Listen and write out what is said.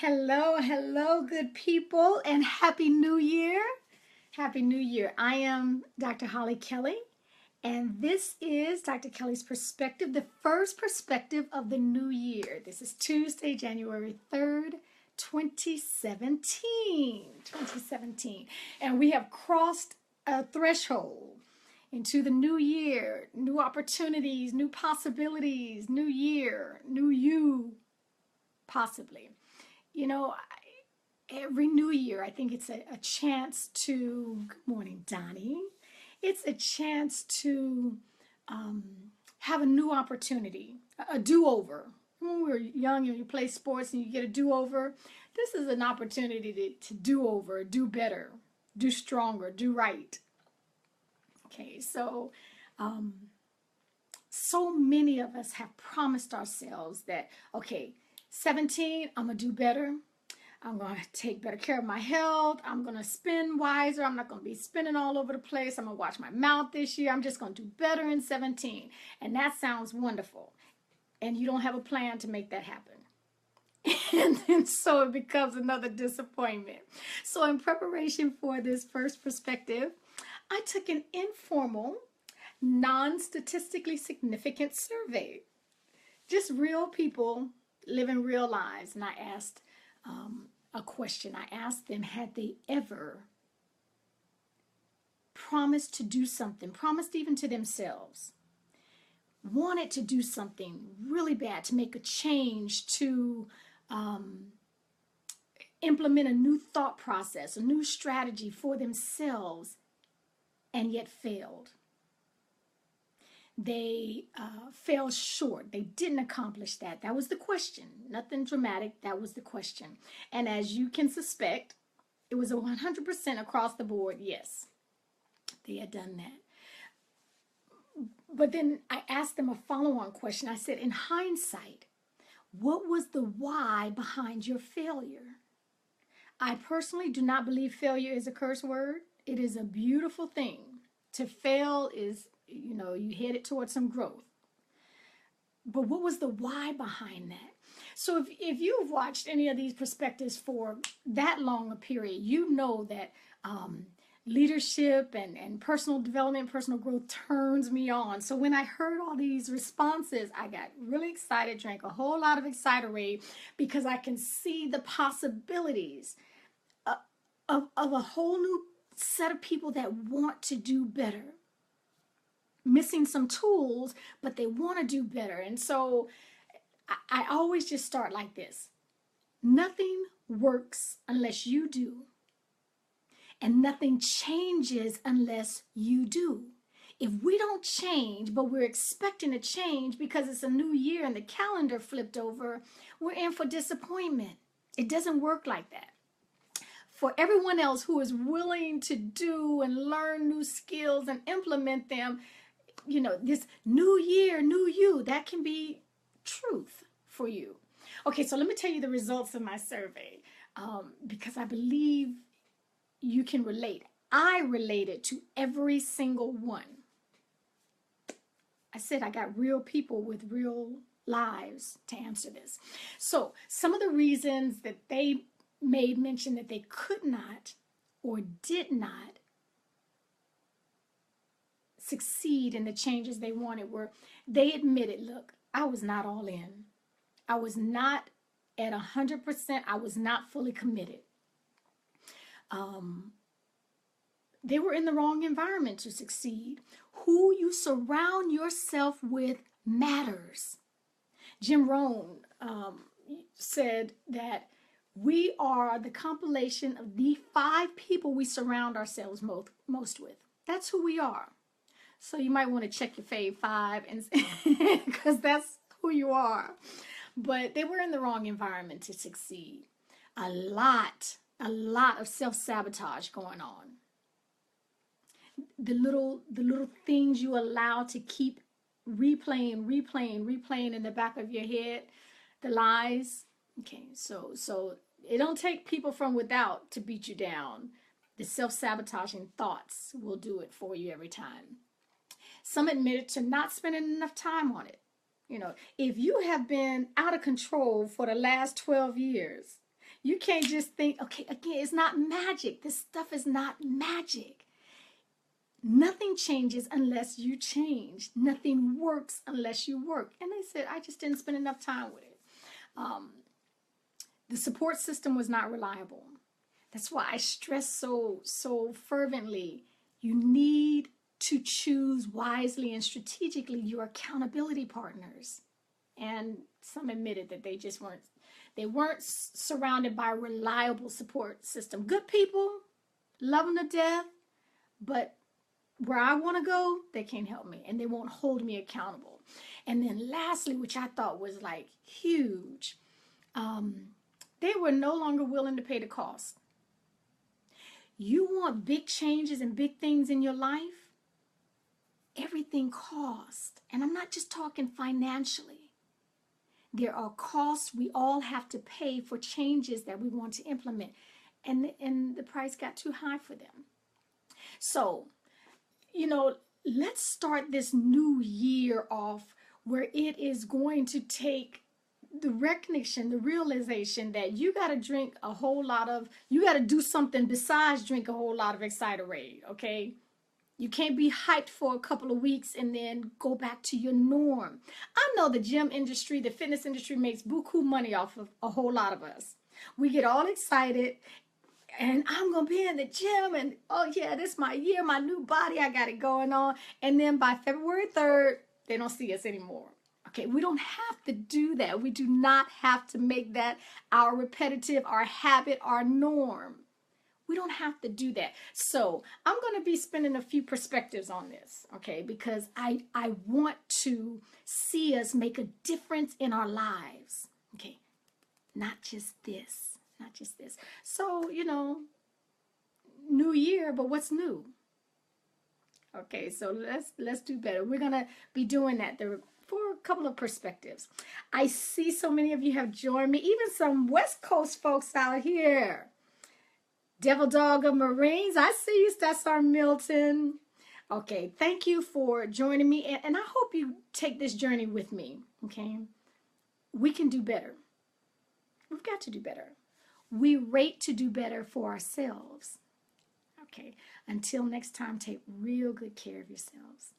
Hello, hello, good people, and Happy New Year. Happy New Year. I am Dr. Hollie Kelly, and this is Dr. Kelly's perspective, the first perspective of the new year. This is Tuesday, January 3rd, 2017. 2017. And we have crossed a threshold into the new year, new opportunities, new possibilities, new year, new you, possibly. You know, every new year, I think it's a chance to, good morning, Donnie. It's a chance to um, have a new opportunity, a do-over. When we were young and you play sports and you get a do-over, this is an opportunity to do over, do better, do stronger, do right. Okay, um, so many of us have promised ourselves that, okay, 17, I'm going to do better. I'm going to take better care of my health. I'm going to spend wiser. I'm not going to be spending all over the place. I'm going to watch my mouth this year. I'm just going to do better in 17. And that sounds wonderful. And you don't have a plan to make that happen. And then so it becomes another disappointment. So in preparation for this first perspective, I took an informal, non-statistically significant survey. Just real people living real lives. And I asked a question. I asked them, had they ever promised to do something, promised even to themselves, wanted to do something really bad, to make a change, to implement a new thought process, a new strategy for themselves, and yet failed. They fell short. They didn't accomplish that. That was the question. Nothing dramatic. That was the question. And as you can suspect, it was a 100% across the board. Yes, they had done that. But then I asked them a follow-on question. I said, in hindsight, what was the why behind your failure? I personally do not believe failure is a curse word. It is a beautiful thing. To fail is, you headed towards some growth. But what was the why behind that? So if you've watched any of these perspectives for that long a period, you know that leadership and personal development, personal growth turns me on. So when I heard all these responses, I got really excited, drank a whole lot of Exciterade, because I can see the possibilities of a whole new set of people that want to do better. Missing some tools, but they want to do better. And so I always just start like this. Nothing works unless you do. And nothing changes unless you do. If we don't change, but we're expecting a change because it's a new year and the calendar flipped over, we're in for disappointment. It doesn't work like that. For everyone else who is willing to do and learn new skills and implement them, this new year, new you, that can be truth for you. Okay, so let me tell you the results of my survey, because I believe you can relate. I related to every single one. I said I got real people with real lives to answer this. So some of the reasons that they made mention that they could not or did not succeed in the changes they wanted were, they admitted, look, I was not all in. I was not at 100%. I was not fully committed. They were in the wrong environment to succeed. Who you surround yourself with matters. Jim Rohn said that we are the compilation of the 5 people we surround ourselves most with. That's who we are. So you might want to check your fave 5, and because that's who you are. But they were in the wrong environment to succeed. A lot of self-sabotage going on. The little things you allow to keep replaying in the back of your head, the lies. Okay, so it don't take people from without to beat you down. The self-sabotaging thoughts will do it for you every time. Some admitted to not spending enough time on it. If you have been out of control for the last 12 years, You can't just think, okay, again, it's not magic. This stuff is not magic. Nothing changes unless you change. Nothing works unless you work. And they said, I just didn't spend enough time with it. The support system was not reliable. That's why I stress so fervently. You need to choose wisely and strategically your accountability partners. And some admitted that they just weren't surrounded by a reliable support system. Good people, love them to death, but where I want to go, they can't help me and they won't hold me accountable. And then lastly, which I thought was like huge, they were no longer willing to pay the cost. You want big changes and big things in your life? Everything costs. And I'm not just talking financially. There are costs we all have to pay for changes that we want to implement. And the price got too high for them. So, let's start this new year off where it is going to take the recognition, the realization that you got to you got to do something besides drink a whole lot of Exciterade, okay? You can't be hyped for a couple of weeks and then go back to your norm. I know the gym industry, the fitness industry makes buku money off of a whole lot of us. We get all excited and I'm going to be in the gym and, oh yeah, this is my year, my new body, I got it going on. And then by February 3rd, they don't see us anymore. Okay, we don't have to do that. We do not have to make that our repetitive, our habit, our norm. We don't have to do that. So I'm going to be spending a few perspectives on this, okay, because I want to see us make a difference in our lives, okay, not just this. So, new year, but what's new? Okay, so let's do better. We're going to be doing that for a couple of perspectives. I see so many of you have joined me, even some West Coast folks out here. Devil Dog of Marines, I see you, Stassar Milton. Okay, thank you for joining me, and I hope you take this journey with me, okay? We can do better. We've got to do better. We rate to do better for ourselves. Okay, until next time, take real good care of yourselves.